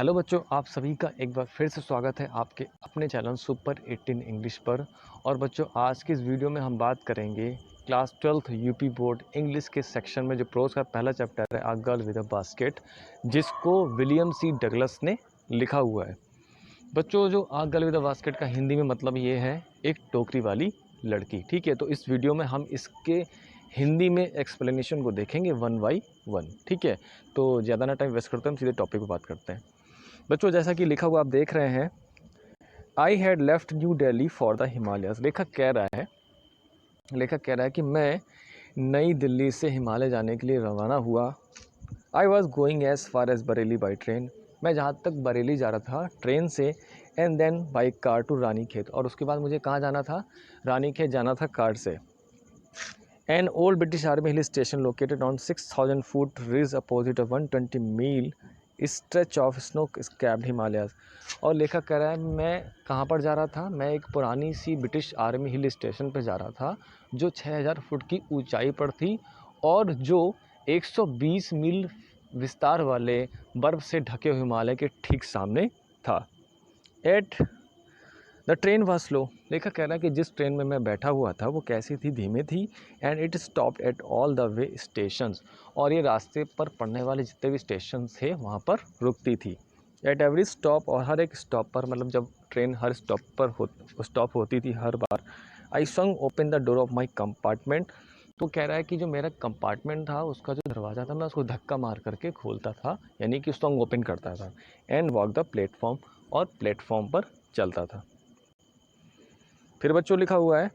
Hello बच्चों, आप सभी का एक बार फिर से स्वागत है आपके अपने चैनल सुपर 18 इंग्लिश पर। और बच्चों, आज की इस वीडियो में हम बात करेंगे class 12th UP board English के सेक्शन में जो प्रोज का पहला चैप्टर है, a girl with a basket, जिसको विलियम सी डगलस ने लिखा हुआ है। बच्चों, जो a girl with a basket का हिंदी में मतलब ये है एक टोकरी वाली लड़की। ठीक है, तो इस वीडियो में हम इसके हिंदी में एक्सप्लेनेशन को देखेंगे वन बाई वन। ठीक है, तो ज़्यादा ना टाइम वेस्ट करते हैं, हम सीधे टॉपिक पर बात करते हैं। बच्चों, जैसा कि लिखा हुआ आप देख रहे हैं, I had left new Delhi for the Himalayas. लेखक कह रहा है कि मैं नई दिल्ली से हिमालय जाने के लिए रवाना हुआ। I was going as far as Bareilly by train. मैं जहाँ तक बरेली जा रहा था ट्रेन से, and then by car to Ranikhet. और उसके बाद मुझे कहाँ जाना था? रानीखेत जाना था कार से। An old British army hill station located on 6000 foot ridge opposite 120 mile stretch of snow capped Himalayas. और लेखक कह रहा है मैं कहाँ पर जा रहा था? मैं एक पुरानी सी ब्रिटिश आर्मी हिल स्टेशन पर जा रहा था जो 6000 फुट की ऊंचाई पर थी और जो 120 मील विस्तार वाले बर्फ़ से ढके हुए हिमालय के ठीक सामने था। At the train was slow. लेखक कह रहा है कि जिस ट्रेन में मैं बैठा हुआ था वो कैसी थी? धीमी थी। And it stopped at all the way stations. और ये रास्ते पर पड़ने वाले जितने भी स्टेशन थे वहाँ पर रुकती थी। एट एवरी स्टॉप, और हर एक स्टॉप पर, मतलब जब ट्रेन हर स्टॉप पर स्टॉप होती थी हर बार, I swung open the door of my compartment. तो कह रहा है कि जो मेरा कंपार्टमेंट था उसका जो दरवाज़ा था मैं उसको धक्का मार करके खोलता था, यानी कि स्वंग ओपन करता था। एंड वॉक द प्लेटफॉर्म, और प्लेटफॉर्म पर चलता था। फिर बच्चों लिखा हुआ है,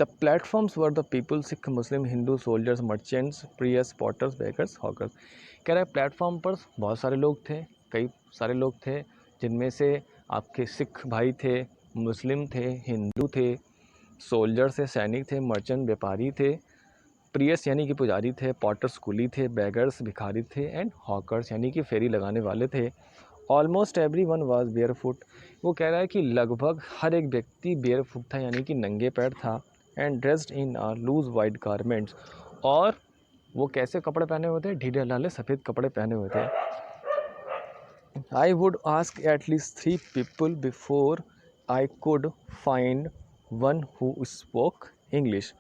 the platforms were the people, Sikh, Muslim, Hindu, soldiers, merchants, priests, potters, bakers, hawkers. कह रहा है प्लेटफॉर्म पर बहुत सारे लोग थे, कई सारे लोग थे, जिनमें से आपके सिख भाई थे, मुस्लिम थे, हिंदू थे, सोल्जर्स थे, सैनिक थे, मर्चेंट व्यापारी थे, प्रियस यानी कि पुजारी थे, पॉटर्स कुली थे, बेगर्स भिखारी थे, एंड हॉकर्स यानी कि फेरी लगाने वाले थे। Almost every one was bear foot. वो कह रहा है कि लगभग हर एक व्यक्ति बेयर फुट था, यानी कि नंगे पैर था। And dressed in loose white garments, और वो कैसे कपड़े पहने हुए थे? ढीले ढाले सफ़ेद कपड़े पहने हुए थे। I would ask at least 3 people before I could find one who spoke English.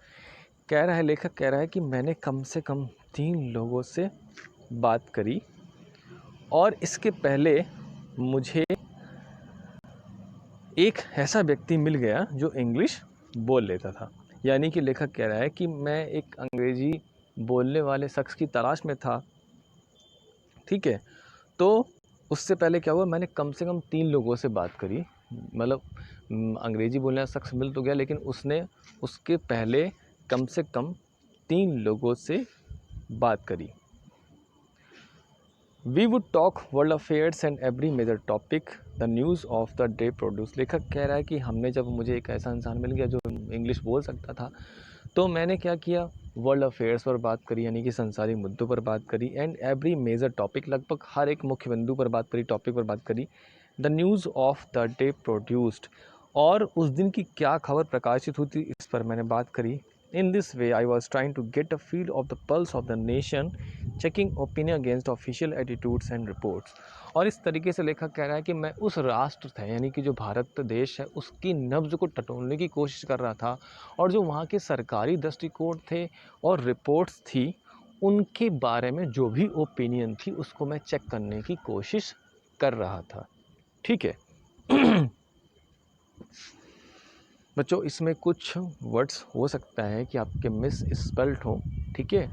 कह रहा है, लेखक कह रहा है कि मैंने कम से कम 3 लोगों से बात करी और इसके पहले मुझे एक ऐसा व्यक्ति मिल गया जो इंग्लिश बोल लेता था। यानी कि लेखक कह रहा है कि मैं एक अंग्रेज़ी बोलने वाले शख्स की तलाश में था। ठीक है, तो उससे पहले क्या हुआ, मैंने कम से कम 3 लोगों से बात करी। मतलब अंग्रेज़ी बोलने वाला शख्स मिल तो गया, लेकिन उसने उसके पहले कम से कम 3 लोगों से बात करी। We would talk world affairs and every major topic the news of the day produce. लेखक कह रहा है कि हमने, जब मुझे एक ऐसा इंसान मिल गया जो इंग्लिश बोल सकता था, तो मैंने क्या किया, वर्ल्ड अफेयर्स पर बात करी, यानी कि संसारिक मुद्दों पर बात करी, एंड एवरी मेजर टॉपिक, लगभग हर एक मुख्य बिंदु पर बात करी, टॉपिक पर बात करी। The news of the day produced, और उस दिन की क्या खबर प्रकाशित हुई इस पर मैंने बात करी। In this way, I was trying to get a feel of the pulse of the nation, checking opinion against official attitudes and reports। और इस तरीके से लेखक कह रहा है कि मैं उस राष्ट्र था, यानी कि जो भारत देश है, उसकी नब्ज़ को टटोलने की कोशिश कर रहा था, और जो वहाँ के सरकारी दृष्टिकोण थे और रिपोर्ट्स थी, उनके बारे में जो भी ओपिनियन थी उसको मैं चेक करने की कोशिश कर रहा था। ठीक है। बच्चों, इसमें कुछ वर्ड्स हो सकता है कि आपके मिस स्पेल्ड हो। ठीक है,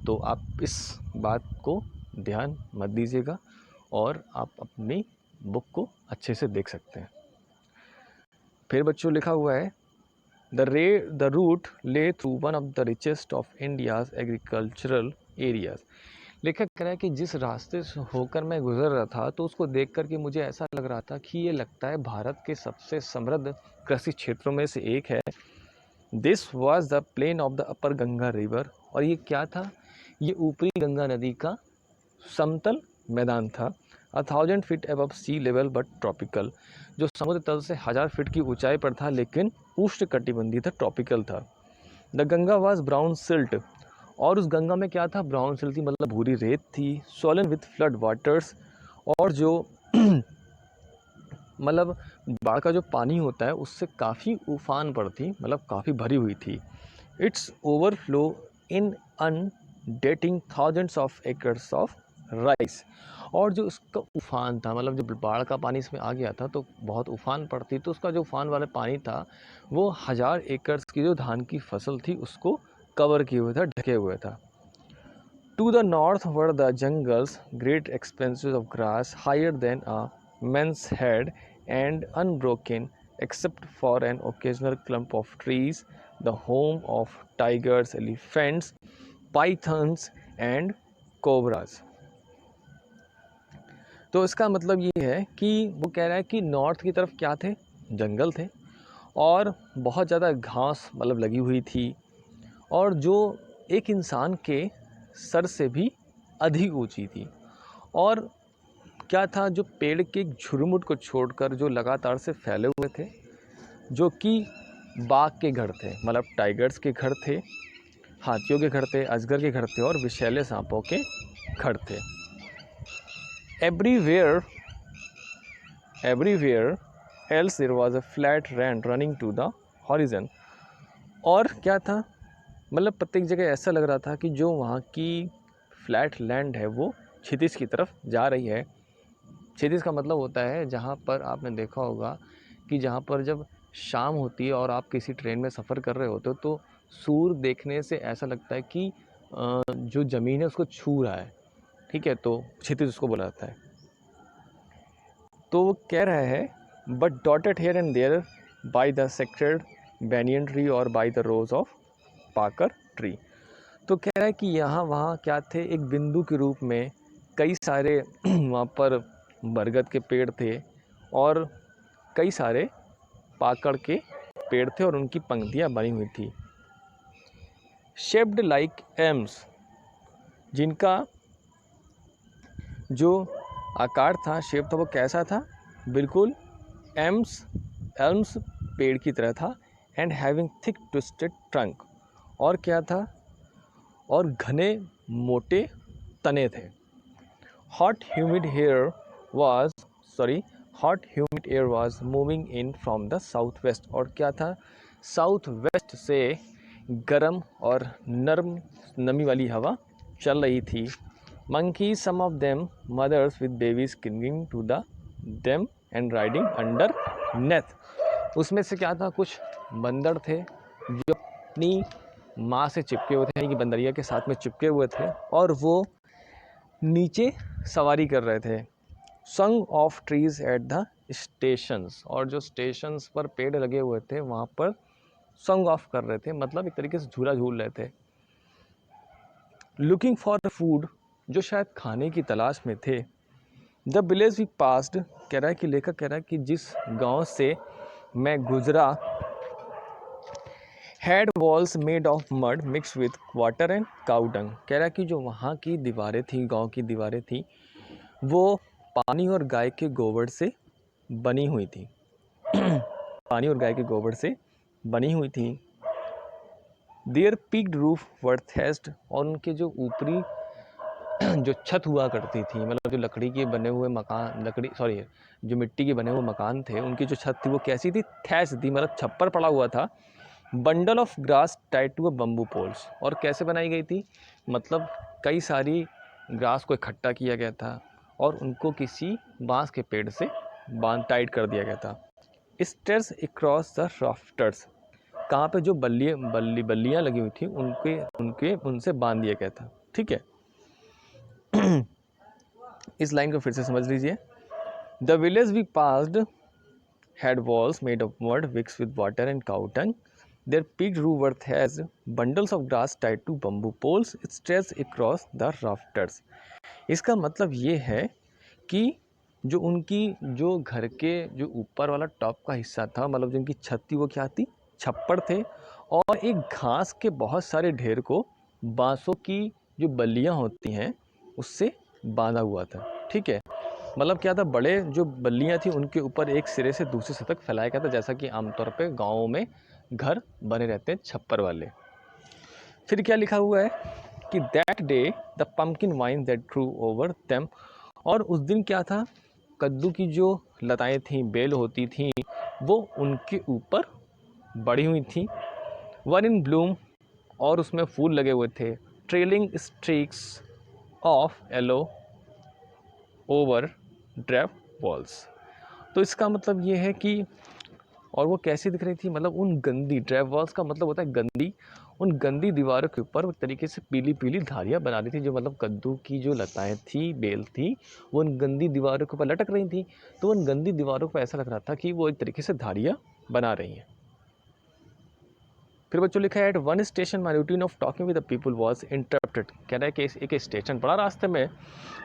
तो आप इस बात को ध्यान मत दीजिएगा और आप अपनी बुक को अच्छे से देख सकते हैं। फिर बच्चों लिखा हुआ है, द रूट ले through one of the richest of India's agricultural areas. लेखक कह रहा है कि जिस रास्ते से होकर मैं गुजर रहा था तो उसको देख कर के मुझे ऐसा लग रहा था कि ये लगता है भारत के सबसे समृद्ध कृषि क्षेत्रों में से एक है। This was the plain of the upper Ganga river. और ये क्या था? ये ऊपरी गंगा नदी का समतल मैदान था। 1000 feet above sea level but tropical, जो समुद्र तल से 1000 फीट की ऊंचाई पर था, लेकिन उष्णकटिबंधीय था, ट्रॉपिकल था। The Ganga was brown silt, और उस गंगा में क्या था? ब्राउन सिल्ट थी, मतलब भूरी रेत थी। सोलन विथ फ्लड वाटर्स, और जो मतलब बाढ़ का जो पानी होता है उससे काफ़ी उफान पर थी, मतलब काफ़ी भरी हुई थी। It's overflow in inundating thousands of acres of rice. और जो उसका उफान था, मतलब जब बाढ़ का पानी इसमें आ गया था तो बहुत उफान पड़ती, तो उसका जो उफान वाला पानी था वो 1000 एकड़ की जो धान की फसल थी उसको कवर किए हुए था, ढके हुए था। To the north were the jungles, great expanses of grass higher than a man's head and unbroken except for an occasional clump of trees, the home of tigers, elephants, pythons and cobras. तो इसका मतलब ये है कि वो कह रहा है कि नॉर्थ की तरफ क्या थे, जंगल थे और बहुत ज़्यादा घास मतलब लगी हुई थी, और जो एक इंसान के सर से भी अधिक ऊंची थी। और क्या था, जो पेड़ के एक झुरमुट को छोड़कर जो लगातार से फैले हुए थे, जो कि बाघ के घर थे, मतलब टाइगर्स के घर थे, हाथियों के घर थे, अजगर के घर थे और विषैले सांपों के घर थे। Everywhere else there was a flat land running to the horizon. और क्या था, मतलब प्रत्येक जगह ऐसा लग रहा था कि जो वहाँ की फ्लैट लैंड है वो क्षितिज की तरफ जा रही है। क्षितिज का मतलब होता है जहाँ पर आपने देखा होगा कि जहाँ पर जब शाम होती है और आप किसी ट्रेन में सफ़र कर रहे होते हो तो सूर्य देखने से ऐसा लगता है कि जो ज़मीन है उसको छू रहा है, ठीक है, तो क्षितिज उसको बोला जाता है। तो वो कह रहा है but dotted here and there by the sacred banyan tree और by the rows of pakar tree. तो कह रहा है कि यहाँ वहाँ क्या थे, एक बिंदु के रूप में कई सारे वहाँ पर बरगद के पेड़ थे और कई सारे पाकड़ के पेड़ थे और उनकी पंक्तियाँ बनी हुई थी। शेप्ड लाइक एम्स, जिनका जो आकार था, शेप था, वो कैसा था, बिल्कुल एल्म्स पेड़ की तरह था। And having thick twisted trunk, और क्या था, और घने मोटे तने थे। Hot humid air was moving in from the south west, और क्या था, साउथ वेस्ट से गर्म और नरम नमी वाली हवा चल रही थी। Monkey some of them mothers with babies clinging to the them and riding underneath. उसमें से क्या था, कुछ बंदर थे जो अपनी माँ से चिपके हुए थे, कि बंदरिया के साथ में चिपके हुए थे और वो नीचे सवारी कर रहे थे। संग of trees at the stations, और जो स्टेशंस पर पेड़ लगे हुए थे वहाँ पर संग ऑफ कर रहे थे, मतलब एक तरीके से झूला झूल रहे थे। लुकिंग फॉर फूड, जो शायद खाने की तलाश में थे। द विलेज वी पास्ड, कह रहा है कि लेखक कह रहा है कि जिस गांव से मैं गुजरा, had walls made of mud mix with water and cow dung. कह रहा है कि जो वहाँ की दीवारें थी, गांव की दीवारें थी, वो पानी और गाय के गोबर से बनी हुई थी। पानी और गाय के गोबर से बनी हुई थी। Their peaked roof were thatched, और उनके जो ऊपरी जो छत हुआ करती थी, मतलब जो लकड़ी के बने हुए मकान, जो मिट्टी के बने हुए मकान थे, उनकी जो छत थी वो कैसी थी, थैस थी, मतलब छप्पर पड़ा हुआ था। Bundle of grass tied to a bamboo poles, और कैसे बनाई गई थी, मतलब कई सारी ग्रास को इकट्ठा किया गया था और उनको किसी बांस के पेड़ से टाइट कर दिया गया था। स्टेयर्स अक्रॉस द राफ्टर्स, कहाँ पे जो बल्लियाँ लगी हुई थी उनसे बांध दिया गया था, ठीक है। इस लाइन को फिर से समझ लीजिए। The village we passed had walls made of mud mixed with water and cow dung. Their peaked roof has bundles of grass tied to bamboo poles stretched across the rafters. इसका मतलब ये है कि जो उनकी जो घर के जो ऊपर वाला टॉप का हिस्सा था, मतलब जो उनकी छत थी, वो क्या थी, छप्पर थे, और एक घास के बहुत सारे ढेर को बांसों की जो बल्लियाँ होती हैं उससे बांधा हुआ था, ठीक है। मतलब क्या था, बड़े जो बल्लियाँ थी उनके ऊपर एक सिरे से दूसरे सिरे तक फैलाया गया था, जैसा कि आमतौर पे गाँवों में घर बने रहते हैं छप्पर वाले। फिर क्या लिखा हुआ है कि that day the pumpkin vine that grew over them, और उस दिन क्या था, कद्दू की जो लताएं थीं, बेल होती थीं, वो उनके ऊपर बढ़ी हुई थीं, वन इन ब्लूम, और उसमें फूल लगे हुए थे, trailing streaks of yellow over drape walls. तो इसका मतलब ये है कि, और वो कैसी दिख रही थी, मतलब उन गंदी, ड्रैप वॉल्स का मतलब होता है गंदी, उन गंदी दीवारों के ऊपर तरीके से पीली पीली धारियाँ बना रही थी, जो मतलब कद्दू की जो लताएं थी, बेल थी, वो उन गंदी दीवारों के ऊपर लटक रही थी। तो उन गंदी दीवारों पर ऐसा लग रहा था कि वो एक तरीके से धारियाँ बना रही हैं। फिर बच्चों लिखा है, at one station my routine of talking with the people was interrupted. कह रहा है कि एक स्टेशन पड़ा रास्ते में,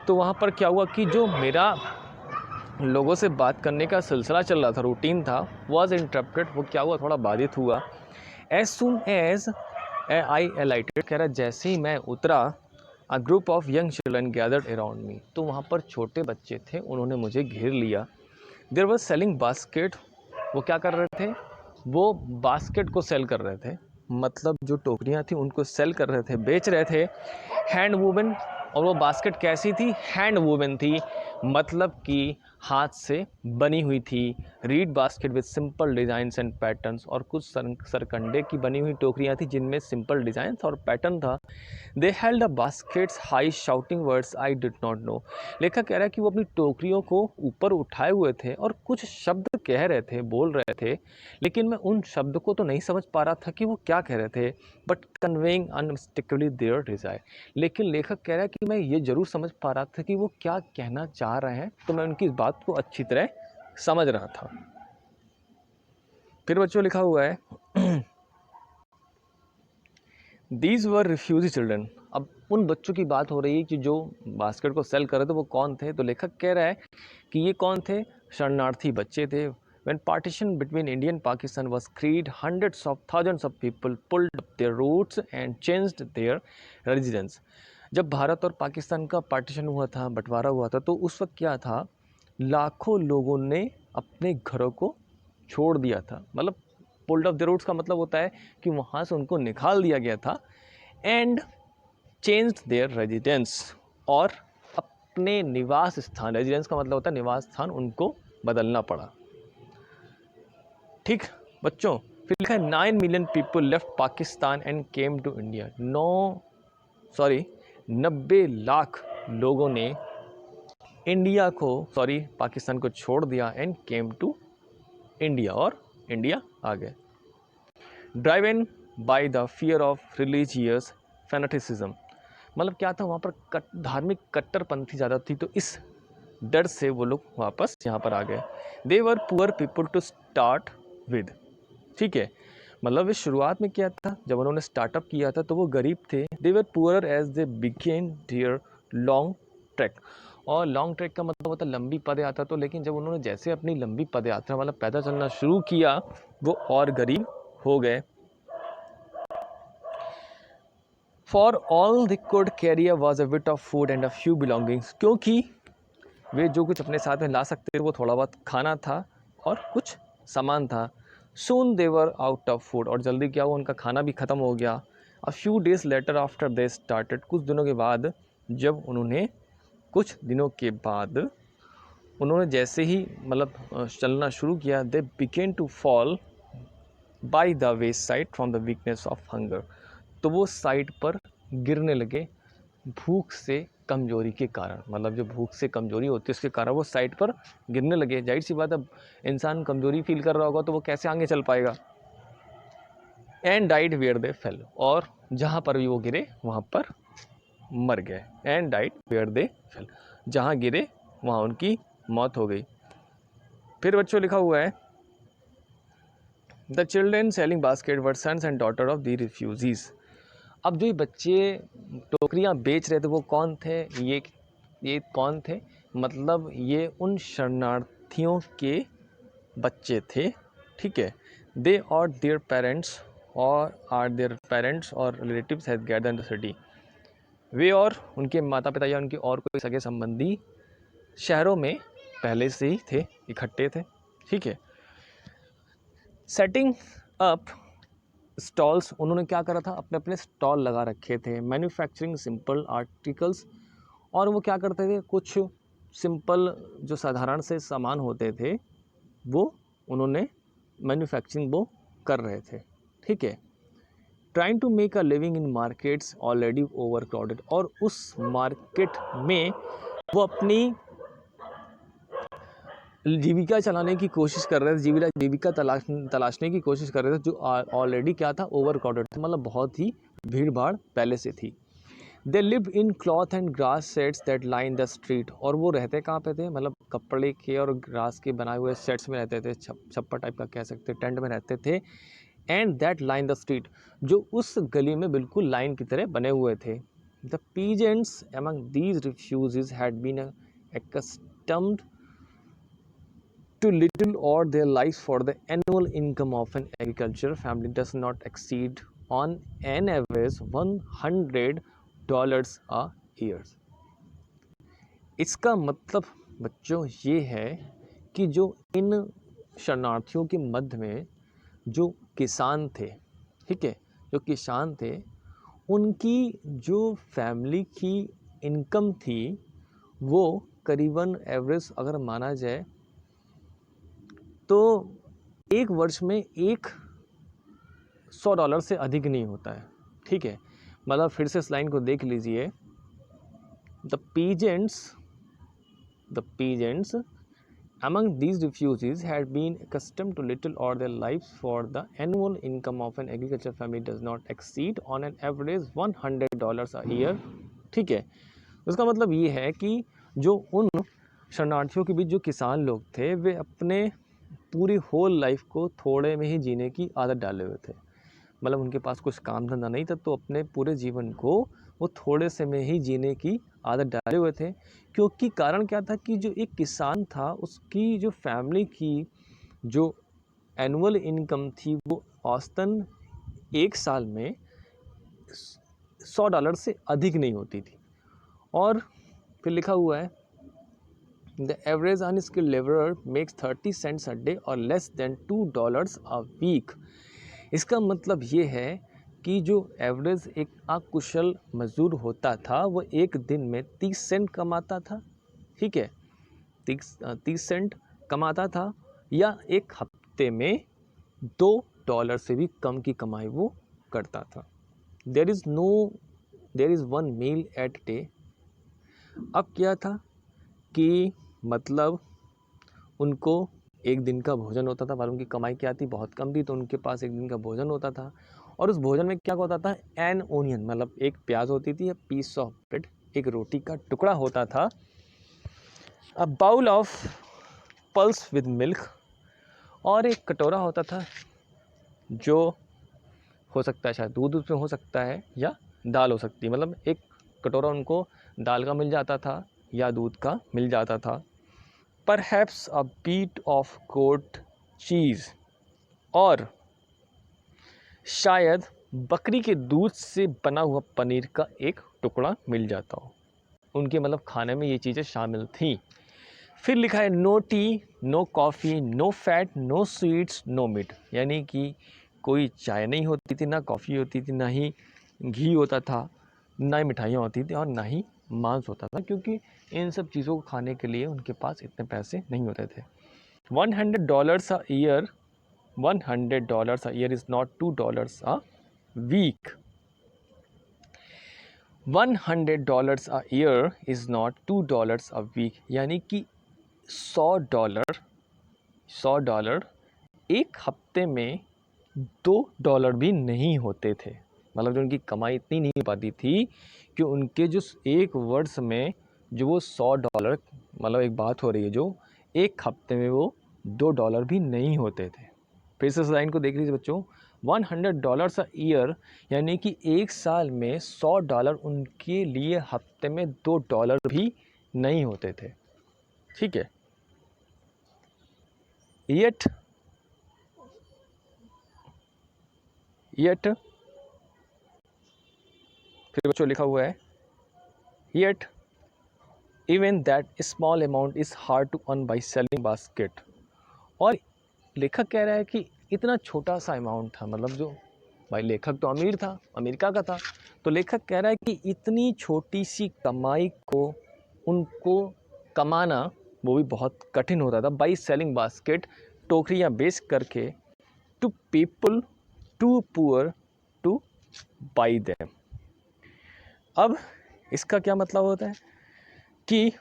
तो वहाँ पर क्या हुआ कि जो मेरा लोगों से बात करने का सिलसिला चल रहा था, रूटीन था, वॉज इंटरप्टेड, वो क्या हुआ, थोड़ा बाधित हुआ। एज सुन एज आई अलाइटेड, कह रहा जैसे ही मैं उतरा, a group of young children gathered around me, तो वहाँ पर छोटे बच्चे थे, उन्होंने मुझे घेर लिया। देयर वॉज सेलिंग बास्केट, वो क्या कर रहे थे, वो बास्केट को सेल कर रहे थे, मतलब जो टोकरियाँ थी उनको सेल कर रहे थे, बेच रहे थे। हैंड वूवन, और वो बास्केट कैसी थी, हैंड वूवन थी, मतलब कि हाथ से बनी हुई थी। Read basket with simple designs and patterns, और कुछ सरकंडे की बनी हुई टोकरियाँ थी जिनमें सिंपल डिज़ाइंस और पैटर्न था। दे held a baskets high shouting words I did not know. लेखक कह रहा है कि वो अपनी टोकरियों को ऊपर उठाए हुए थे और कुछ शब्द कह रहे थे, बोल रहे थे, लेकिन मैं उन शब्द को तो नहीं समझ पा रहा था कि वो क्या कह रहे थे, बट कन्वेइंग अनमिस्टेकबली देयर डिज़ायर। लेकिन लेखक कह रहा है कि मैं ये ज़रूर समझ पा रहा था कि वो क्या कहना चाह रहे हैं, तो मैं उनकी इस बात को अच्छी तरह समझ रहा था। फिर बच्चों लिखा हुआ है, दीज वर रिफ्यूजी चिल्ड्रन। अब उन बच्चों की बात हो रही है कि जो बास्केट को सेल कर रहे थे, वो कौन थे, तो लेखक कह रहा है कि ये कौन थे, शरणार्थी बच्चे थे। When partition between India and Pakistan was created, hundreds of thousands of people pulled up their roots and changed their residence. जब भारत और पाकिस्तान का पार्टीशन हुआ था, बंटवारा हुआ था, तो उस वक्त क्या था, लाखों लोगों ने अपने घरों को छोड़ दिया था। मतलब पुल्ड ऑफ द रूट्स का मतलब होता है कि वहाँ से उनको निकाल दिया गया था। एंड चेंज्ड देयर रेजिडेंस, और अपने निवास स्थान, रेजिडेंस का मतलब होता है निवास स्थान, उनको बदलना पड़ा। ठीक बच्चों, फिर लिखा है 9 million people left Pakistan and came to India. 90 lakh लोगों ने पाकिस्तान को छोड़ दिया, एंड केम टू इंडिया, और इंडिया आ गए। Driven by the fear of religious fanaticism, मतलब क्या था, वहाँ पर धार्मिक कट्टरपंथी ज़्यादा थी, तो इस डर से वो लोग वापस यहाँ पर आ गए। They were poor people to start with, ठीक है, मतलब इस शुरुआत में क्या था, जब उन्होंने स्टार्टअप किया था तो वो गरीब थे। They were poor as they began their long track, और लॉन्ग ट्रैक का मतलब होता है लंबी पद यात्रा। तो लेकिन जब उन्होंने जैसे अपनी लंबी पद यात्रा मतलब पैदल चलना शुरू किया, वो और गरीब हो गए। For all they could carry was a bit of food and a few belongings, क्योंकि वे जो कुछ अपने साथ में ला सकते थे वो थोड़ा बहुत खाना था और कुछ सामान था। सून दे वर आउट ऑफ फूड, और जल्दी क्या हुआ, उनका खाना भी ख़त्म हो गया। A few days later after they started, कुछ दिनों के बाद उन्होंने जैसे ही मतलब चलना शुरू किया, they began to fall by the wayside from the weakness of hunger, तो वो साइड पर गिरने लगे भूख से कमजोरी के कारण। मतलब जो भूख से कमजोरी होती है उसके कारण वो साइड पर गिरने लगे। जाहिर सी बात, अब इंसान कमजोरी फील कर रहा होगा तो वो कैसे आगे चल पाएगा। And died where they fell, और जहाँ पर भी वो गिरे वहाँ पर मर गए। And died where they fell, जहाँ गिरे वहाँ उनकी मौत हो गई। फिर बच्चों लिखा हुआ है, the children selling basket were sons and daughter of the refugees. अब जो ये बच्चे टोकरियाँ बेच रहे थे वो कौन थे, ये कौन थे, मतलब ये उन शरणार्थियों के बच्चे थे, ठीक है। दे और देयर पेरेंट्स और relatives had gathered in the city, वे और उनके माता पिता या उनके और कोई सगे संबंधी शहरों में पहले से ही थे, इकट्ठे थे, ठीक है। सेटिंग अप स्टॉल्स, उन्होंने क्या करा था, अपने अपने स्टॉल लगा रखे थे। मैन्युफैक्चरिंग सिंपल आर्टिकल्स, और वो क्या करते थे, कुछ सिंपल जो साधारण से सामान होते थे वो उन्होंने मैन्युफैक्चरिंग वो कर रहे थे, ठीक है। Trying to make a living in markets already over crowded, और उस मार्केट में वो अपनी जीविका चलाने की कोशिश कर रहे थे, जीविका तलाशने की कोशिश कर रहे थे, जो ऑलरेडी क्या था, ओवर क्राउडेड था, मतलब बहुत ही भीड़ भाड़ पहले से थी। They live in cloth and grass sets that line the street, और वो रहते कहाँ पे थे, मतलब कपड़े के और ग्रास के बनाए हुए सेट्स में रहते थे, छप्पर टाइप का कह सकते, टेंट में रहते थे। And that line the street, जो उस गली में बिल्कुल लाइन की तरह बने हुए थे। The peasants among these refugees had been accustomed to little or their lives, for the annual income of an agriculture family does not exceed on an average $100 a year। इसका मतलब बच्चों ये है कि जो इन शरणार्थियों के मध्य में जो किसान थे, ठीक है, जो किसान थे, उनकी जो फैमिली की इनकम थी वो करीबन एवरेज अगर माना जाए तो एक वर्ष में $100 से अधिक नहीं होता है, ठीक है। मतलब फिर से इस लाइन को देख लीजिए, the peasants among these refugees had been accustomed to little or their lives, for the annual income of an agriculture family does not exceed on an average $100 a year, ठीक है। उसका मतलब ये है कि जो उन शरणार्थियों के बीच जो किसान लोग थे वे अपने पूरी होल लाइफ को थोड़े में ही जीने की आदत डाले हुए थे, मतलब उनके पास कुछ काम धंधा नहीं था, तो अपने पूरे जीवन को वो थोड़े से में ही जीने की आदत डाले हुए थे। क्योंकि कारण क्या था कि जो एक किसान था उसकी जो फैमिली की जो एनुअल इनकम थी वो औसतन एक साल में $100 से अधिक नहीं होती थी। और फिर लिखा हुआ है, The average unskilled laborer makes 30 cents a day or less than $2 a week। इसका मतलब ये है कि जो एवरेज एक अकुशल मजदूर होता था वो एक दिन में 30 सेंट कमाता था, ठीक है, 30 सेंट कमाता था, या एक हफ्ते में $2 से भी कम की कमाई वो करता था। There is one meal at day. अब क्या था कि मतलब उनको एक दिन का भोजन होता था, पर उनकी कमाई क्या थी, बहुत कम थी, तो उनके पास एक दिन का भोजन होता था। और उस भोजन में क्या होता था, एन ओनियन, मतलब एक प्याज होती थी, या पीस ऑफ ब्रेड, एक रोटी का टुकड़ा होता था, a bowl of pulse with milk, और एक कटोरा होता था जो हो सकता है शायद दूध उसमें हो सकता है या दाल हो सकती है, मतलब एक कटोरा उनको दाल का मिल जाता था या दूध का मिल जाता था। Perhaps a bit of goat cheese, और शायद बकरी के दूध से बना हुआ पनीर का एक टुकड़ा मिल जाता हो। उनके मतलब खाने में ये चीज़ें शामिल थीं। फिर लिखा है no tea, no coffee, no fat, no sweets, no meat, यानी कि कोई चाय नहीं होती थी, ना कॉफ़ी होती थी, ना ही घी होता था, ना ही मिठाइयाँ होती थी, और ना ही मांस होता था, क्योंकि इन सब चीज़ों को खाने के लिए उनके पास इतने पैसे नहीं होते थे। $100 a year, $100 a year is not $2 a week। $100 a year is not $2 a week, यानी कि $100 एक हफ्ते में $2 भी नहीं होते थे। मतलब जो उनकी कमाई इतनी नहीं हो पाती थी कि उनके जो एक वर्ष में जो वो $100, मतलब एक बात हो रही है जो एक हफ्ते में वो $2 भी नहीं होते थे। फिर से इस लाइन को देख लीजिए बच्चों, $100 a ईयर, यानी कि एक साल में $100 उनके लिए हफ्ते में $2 भी नहीं होते थे, ठीक है। Yet फिर बच्चों लिखा हुआ है, yet even that small amount is hard to earn by selling basket। और लेखक कह रहा है कि इतना छोटा सा अमाउंट था, मतलब जो भाई लेखक तो अमीर था, अमेरिका का था, तो लेखक कह रहा है कि इतनी छोटी सी कमाई को उनको कमाना वो भी बहुत कठिन होता था। बाई सेलिंग बास्केट, टोकरियाँ बेच करके, to people too poor to buy them. अब इसका क्या मतलब होता है कि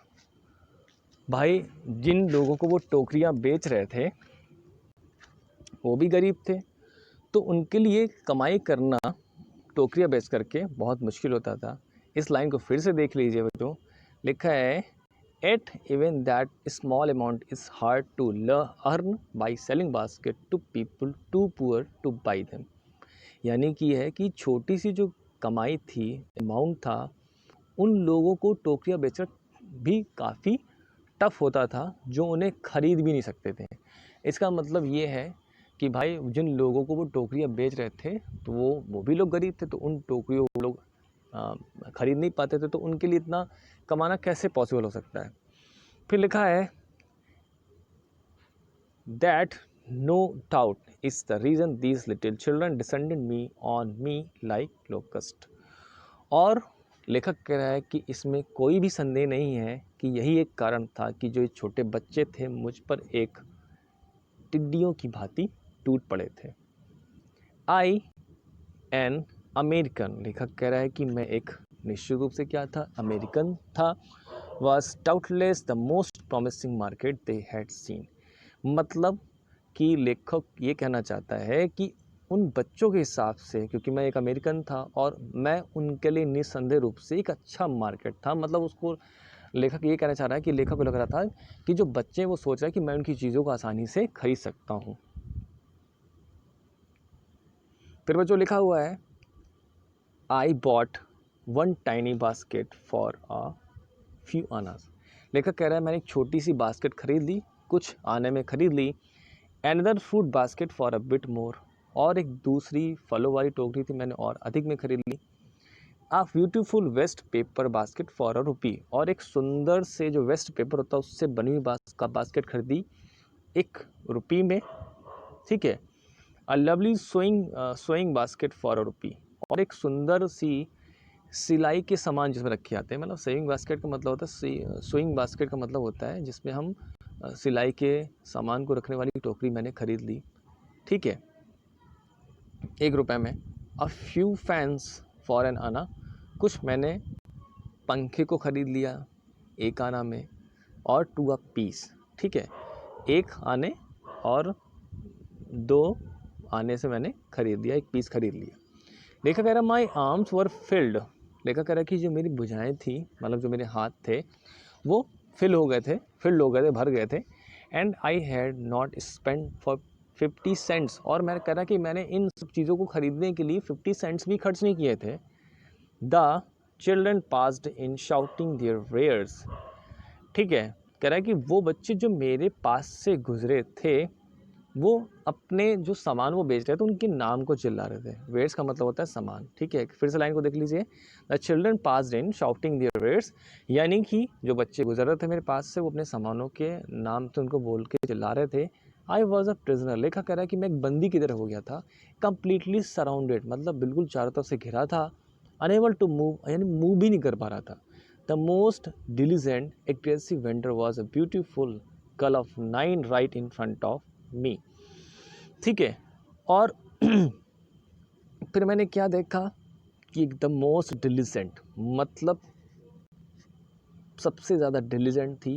भाई जिन लोगों को वो टोकरियाँ बेच रहे थे वो भी गरीब थे, तो उनके लिए कमाई करना टोकरियाँ बेच करके बहुत मुश्किल होता था। इस लाइन को फिर से देख लीजिए बच्चों, लिखा है at even that small amount is hard to earn by selling basket to people too poor to buy them. यानी कि है कि छोटी सी जो कमाई थी, अमाउंट था, उन लोगों को टोकरियाँ बेचना भी काफ़ी टफ होता था, जो उन्हें खरीद भी नहीं सकते थे। इसका मतलब ये है कि भाई जिन लोगों को वो टोकरियाँ बेच रहे थे तो वो भी लोग गरीब थे, तो उन टोकरियों को लोग खरीद नहीं पाते थे, तो उनके लिए इतना कमाना कैसे पॉसिबल हो सकता है। फिर लिखा है that no doubt is the reason these little children descended me on me like locust. और लेखक कह रहा है कि इसमें कोई भी संदेह नहीं है कि यही एक कारण था कि जो छोटे बच्चे थे मुझ पर एक टिड्डियों की भांति टूट पड़े थे। आई एन अमेरिकन, लेखक कह रहा है कि मैं एक निश्चित रूप से क्या था, अमेरिकन था। Was doubtless the most promising market they had seen. मतलब कि लेखक ये कहना चाहता है कि उन बच्चों के हिसाब से, क्योंकि मैं एक अमेरिकन था और मैं उनके लिए निस्संदेह रूप से एक अच्छा मार्केट था। मतलब उसको लेखक ये कहना चाह रहा है कि लेखक को लग रहा था कि जो बच्चे वो सोच रहे हैं कि मैं उनकी चीज़ों को आसानी से खरीद सकता हूँ। फिर बच्चों लिखा हुआ है I bought one tiny basket for a few annas. लेखक कह रहा है मैंने एक छोटी सी बास्केट खरीद ली, कुछ आने में खरीद ली। Another fruit basket for a bit more, और एक दूसरी फलों वाली टोकरी थी, मैंने और अधिक में खरीद ली। A beautiful waste paper basket for a rupee, और एक सुंदर से जो वेस्ट पेपर होता है उससे बनी हुई बास्केट खरीदी 1 रुपये में, ठीक है। A lovely sewing basket for a rupee, और एक सुंदर सी सिलाई के सामान जिसमें रखे जाते हैं, मतलब सेविंग बास्केट का मतलब होता है, सोइंग बास्केट का मतलब होता है जिसमें हम सिलाई के सामान को रखने वाली टोकरी मैंने खरीद ली, ठीक है, 1 रुपये में। A few fans for an anna, कुछ मैंने पंखे को खरीद लिया 1 आना में। और 2 अ पीस, ठीक है, 1 आने और 2 आने से मैंने खरीद लिया, 1 पीस खरीद लिया। लेखक कह रहा माई आर्म्स वर फिल्ड, लेखक कह रहा कि जो मेरी भुजाएं थी, मतलब जो मेरे हाथ थे वो फिल्ड हो गए थे, भर गए थे। And I had not spend for 50 cents, और मैं कह रहा कि मैंने इन सब चीज़ों को खरीदने के लिए 50 सेंट्स भी खर्च नहीं किए थे। The children passed in shouting their wares, ठीक है, कह रहा है कि वो बच्चे जो मेरे पास से गुजरे थे वो अपने जो सामान वो बेच रहे थे उनके नाम को चिल्ला रहे थे। वेयर्स का मतलब होता है सामान, ठीक है। फिर से लाइन को देख लीजिए, the children passed in shouting their wares, यानी कि जो बच्चे गुजर रहे थे मेरे पास से वो अपने सामानों के नाम से उनको बोल के चिल्ला रहे थे। आई वॉज अ प्रिजनर, लेखा कह रहा है कि मैं एक बंदी की तरह हो गया था। कंप्लीटली सराउंडेड, मतलब बिल्कुल चारों तरफ से घिरा था। अनेबल टू मूव, यानी मूव भी नहीं कर पा रहा था। The most diligent aggressive vendor was a beautiful girl of 9 right in front of me, ठीक है। और फिर मैंने क्या देखा कि द मोस्ट डिलीजेंट, मतलब सबसे ज़्यादा डिलीजेंट थी,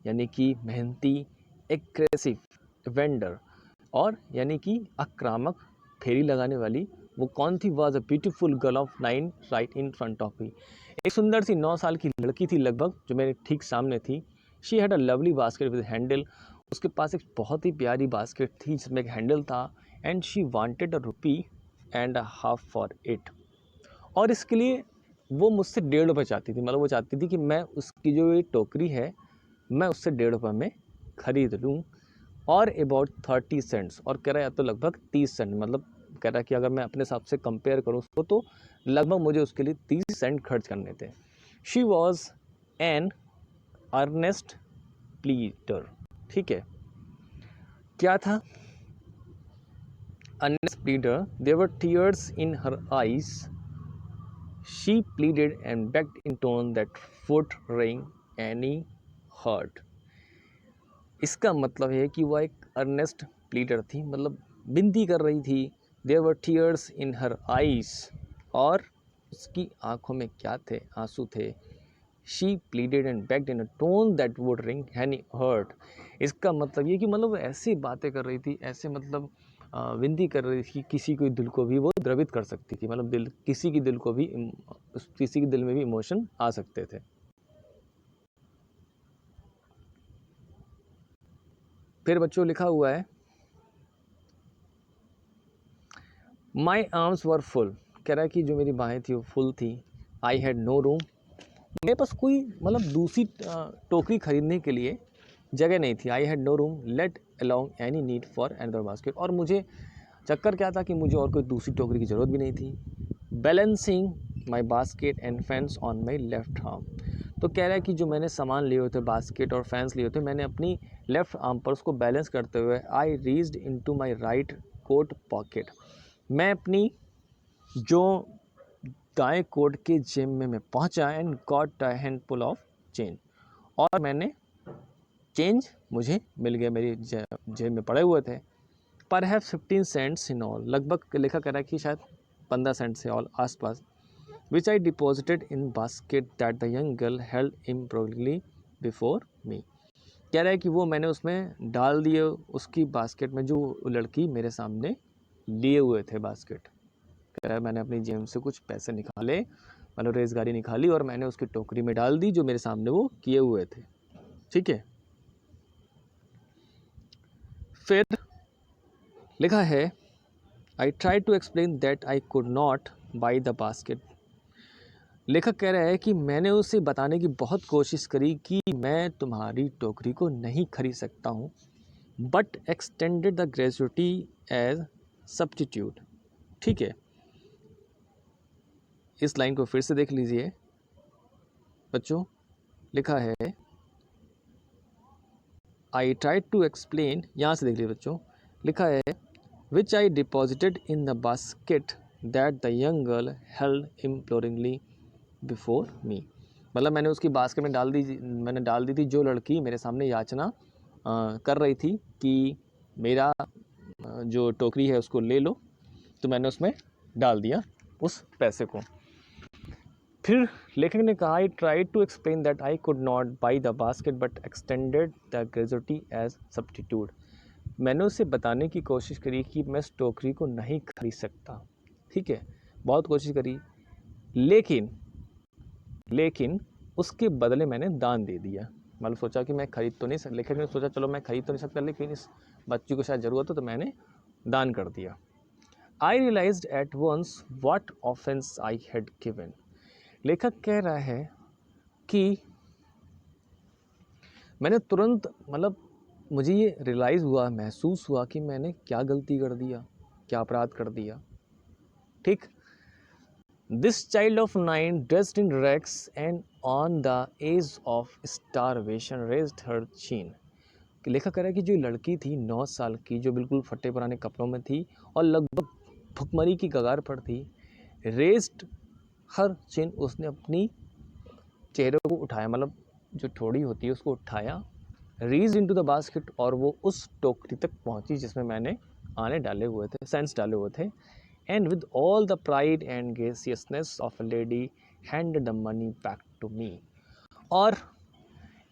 यानी कि मेहनती, एग्रेसिव वेंडर, और यानी कि आक्रामक, फेरी लगाने वाली, वो कौन थी, was a beautiful girl of 9 right in front of me, एक सुंदर सी 9 साल की लड़की थी लगभग जो मेरे ठीक सामने थी। She had a lovely basket with handle, उसके पास एक बहुत ही प्यारी बास्केट थी जिसमें एक हैंडल था। And she wanted a rupee and a half for it, और इसके लिए वो मुझसे 1.5 रुपये चाहती थी, मतलब वो चाहती थी कि मैं उसकी जो ये टोकरी है मैं उससे 1.5 रुपये में ख़रीद लूँ, और अबाउट 30 सेंट्स, और कह रहा है तो लगभग 30 सेंट, मतलब कह रहा है कि अगर मैं अपने हिसाब से कंपेयर करूँ उसको तो लगभग मुझे उसके लिए 30 सेंट खर्च करने थे। She was an earnest pleader, ठीक है, क्या था earnest pleader, there were tears in her eyes, she pleaded and begged in tone that would wring any heart. इसका मतलब है कि वह एक अर्नेस्ट प्लीडर थी, मतलब विनती कर रही थी। There were tears in her eyes, और उसकी आंखों में क्या थे? आंसू थे। She pleaded and begged in a tone that would wring any heart. इसका मतलब ये कि मतलब ऐसी बातें कर रही थी, ऐसे मतलब विनती कर रही थी, किसी के दिल को भी वो द्रवित कर सकती थी, मतलब दिल किसी के दिल को भी, किसी के दिल में भी इमोशन आ सकते थे। फिर बच्चों लिखा हुआ है, माई आर्म्स वर फुल। कह रहा है कि जो मेरी बाहें थी वो फुल थी। आई हैड नो रूम, मेरे पास कोई मतलब दूसरी टोकरी खरीदने के लिए जगह नहीं थी। I had no room let along any need for another basket, और मुझे चक्कर क्या था कि मुझे और कोई दूसरी टोकरी की ज़रूरत भी नहीं थी। Balancing my basket and fans on my left arm. तो कह रहा है कि जो मैंने सामान लिए होते, बास्केट और फैंस लिए होते, मैंने अपनी लेफ्ट आर्म पर उसको बैलेंस करते हुए I reached into my right coat pocket. मैं अपनी जो दाएं कोट के जेब में मैं पहुंचा and got a handful of change, और मैंने चेंज मुझे मिल गया, मेरी जेब में पड़े हुए थे। परहैप्स 15 सेंट्स इन ऑल, लगभग लिखा कर रहा है कि शायद 15 सेंट से ऑल आसपास। Which I deposited in basket that the young girl held imploringly before me. कह रहा है कि वो मैंने उसमें डाल दिए, उसकी बास्केट में, जो लड़की मेरे सामने लिए हुए थे बास्केट। कह रहा है मैंने अपनी जेब से कुछ पैसे निकाले, मतलब रेज़गारी निकाली, और मैंने उसकी टोकरी में डाल दी जो मेरे सामने वो किए हुए थे। ठीक है, फिर लिखा है, I try to explain that I could not buy the basket. लेखक कह रहा है कि मैंने उसे बताने की बहुत कोशिश करी कि मैं तुम्हारी टोकरी को नहीं खरीद सकता हूँ, but extended the gratuity as substitute. ठीक है, इस लाइन को फिर से देख लीजिए बच्चों। लिखा है, आई ट्राइड टू एक्सप्लेन, यहाँ से देख लीजिए बच्चों। लिखा है, which I deposited in the basket that the young girl held imploringly before me. मतलब मैंने उसकी बास्केट में मैंने डाल दी थी जो लड़की मेरे सामने याचना कर रही थी कि मेरा जो टोकरी है उसको ले लो, तो मैंने उसमें डाल दिया उस पैसे को। फिर लेखक ने कहा, I try to explain that I could not buy the basket but extended the gratuity as substitute. मैंने उसे बताने की कोशिश करी कि मैं इस टोकरी को नहीं खरीद सकता। ठीक है, बहुत कोशिश करी, लेकिन उसके बदले मैंने दान दे दिया। मतलब सोचा कि मैं खरीद तो नहीं सकता, लेखक ने सोचा चलो मैं खरीद तो नहीं सकता, लेकिन इस बच्ची को शायद ज़रूरत हो, तो मैंने दान कर दिया। I realised at once what offence I had given. लेखक कह रहा है कि मैंने तुरंत, मतलब मुझे ये रियलाइज़ हुआ, महसूस हुआ कि मैंने क्या गलती कर दिया, क्या अपराध कर दिया। ठीक, this child of 9 dressed in rags and on the edge of starvation raised her chin. लेखक कह रहा है कि जो लड़की थी 9 साल की, जो बिल्कुल फटे पुराने कपड़ों में थी और लगभग भुखमरी की कगार पर थी, रेज्ड हर चिन, उसने अपनी चेहरे को उठाया, मतलब जो ठोड़ी होती है उसको उठाया, रीज इनटू द बास्केट, और वो उस टोकरी तक पहुंची जिसमें मैंने आने डाले हुए थे, सेंस डाले हुए थे। And with all the pride and graciousness of a lady handed the money back to me. और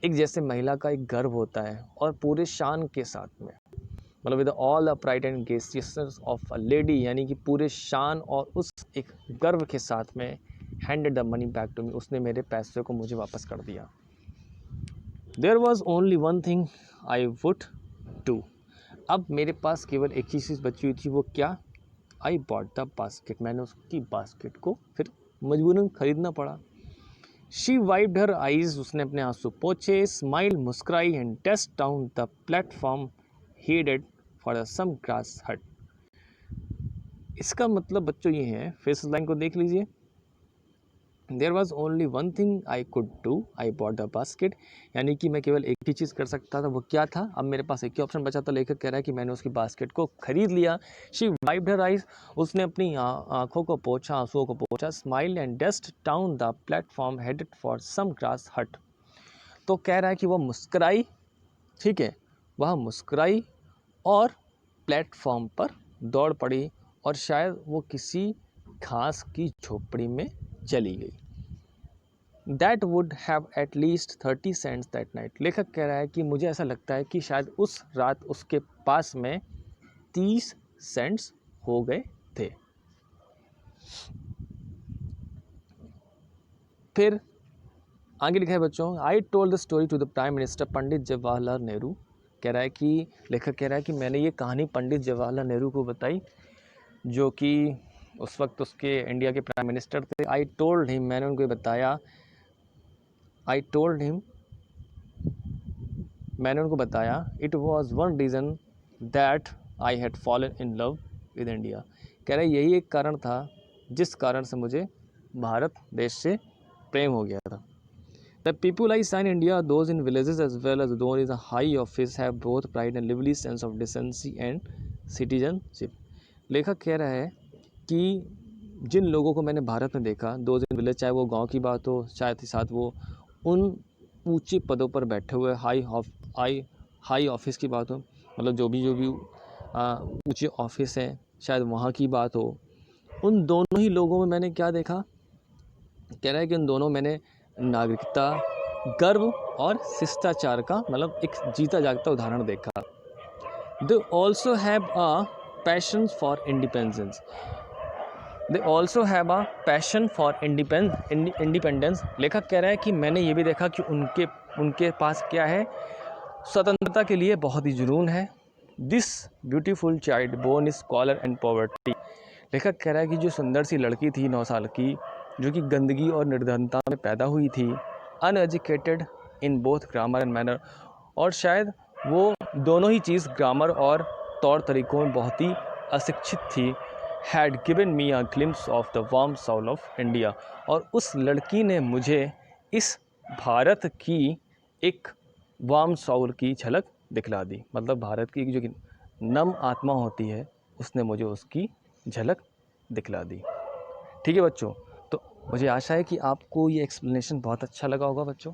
एक जैसे महिला का एक गर्व होता है, और पूरे शान के साथ में, मतलब with all the pride and graciousness of a lady, यानी कि पूरे शान और उस एक गर्व के साथ में, handed the money back to me, उसने मेरे पैसे को मुझे वापस कर दिया। There was only one thing I would do. अब मेरे पास केवल एक ही चीज़ बची हुई थी, वो क्या? आई बॉट द बास्केट। मैंने उसकी बास्केट को फिर मजबूरन खरीदना पड़ा। शी वाइप्ड हर आइज, उसने अपने आंसू पोछे, स्माइल, मुस्कुराई, and dashed down the platform headed for the some grass hut. इसका मतलब बच्चों ये है, फिर इस लाइन को देख लीजिए। There was only one thing I could do, I bought the basket, यानी कि मैं केवल एक ही चीज़ कर सकता था, वो क्या था? अब मेरे पास एक ही ऑप्शन बचा था। लेखक कह रहा है कि मैंने उसकी बास्केट को खरीद लिया। शी वाइप्ड हर आइज, उसने अपनी आंखों को पोंछा, आंसुओं को पोंछा, smile and dust down the platform headed for some grass hut. तो कह रहा है कि वह मुस्कुराई, ठीक है, वह मुस्कुराई और प्लेटफॉर्म पर दौड़ पड़ी और शायद वो किसी घास की झोपड़ी में चली गई। That would have at least 30 cents that night. लेखक कह रहा है कि मुझे ऐसा लगता है कि शायद उस रात उसके पास में 30 सेंट्स हो गए थे। फिर आगे लिखा है बच्चों, I told the story to the prime minister Pandit Jawaharlal Nehru. कह रहा है कि लेखक कह रहा है कि मैंने ये कहानी पंडित जवाहरलाल नेहरू को बताई, जो कि उस वक्त उसके इंडिया के प्राइम मिनिस्टर थे। आई टोल्ड हिम, मैंने उनको बताया, आई टोल्ड हिम, मैंने उनको बताया, it was one reason that I had fallen in love with India. कह रहे यही एक कारण था जिस कारण से मुझे भारत देश से प्रेम हो गया था। The people I saw in India, those in villages as well as those in the high office, have both pride and lively sense of decency and citizenship. लेखक कह रहा है कि जिन लोगों को मैंने भारत में देखा, those in village, चाहे वो गांव की बात हो, शायद ही साथ वो उन ऊंचे पदों पर बैठे हुए हाई ऑफिस की बात हो, मतलब जो भी ऊंचे ऑफिस हैं, शायद वहाँ की बात हो, उन दोनों ही लोगों में मैंने क्या देखा। कह रहा है कि उन दोनों मैंने नागरिकता, गर्व और शिष्टाचार का मतलब एक जीता जागता उदाहरण देखा। They also have a passion for independence. They also have a passion for independence. लेखक कह रहा है कि मैंने ये भी देखा कि उनके पास क्या है, स्वतंत्रता के लिए बहुत ही जुनून है। This beautiful child born is scholar and poverty. लेखक कह रहा है कि जो सुंदर सी लड़की थी 9 साल की, जो कि गंदगी और निर्धनता में पैदा हुई थी, uneducated in both grammar and manner, और शायद वो दोनों ही चीज़, ग्रामर और तौर तरीक़ों में बहुत ही अशिक्षित थी। Had given me a glimpse of the warm soul of India. और उस लड़की ने मुझे इस भारत की एक वार्म सोल की झलक दिखला दी, मतलब भारत की जो नम आत्मा होती है, उसने मुझे उसकी झलक दिखला दी। ठीक है बच्चों, तो मुझे आशा है कि आपको ये एक्सप्लेनेशन बहुत अच्छा लगा होगा बच्चों।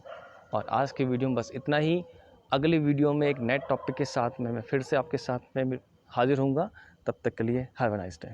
और आज के वीडियो में बस इतना ही। अगले वीडियो में एक नए टॉपिक के साथ में मैं फिर से आपके साथ में हाजिर होऊंगा। तब तक के लिए हैव अ नाइस डे।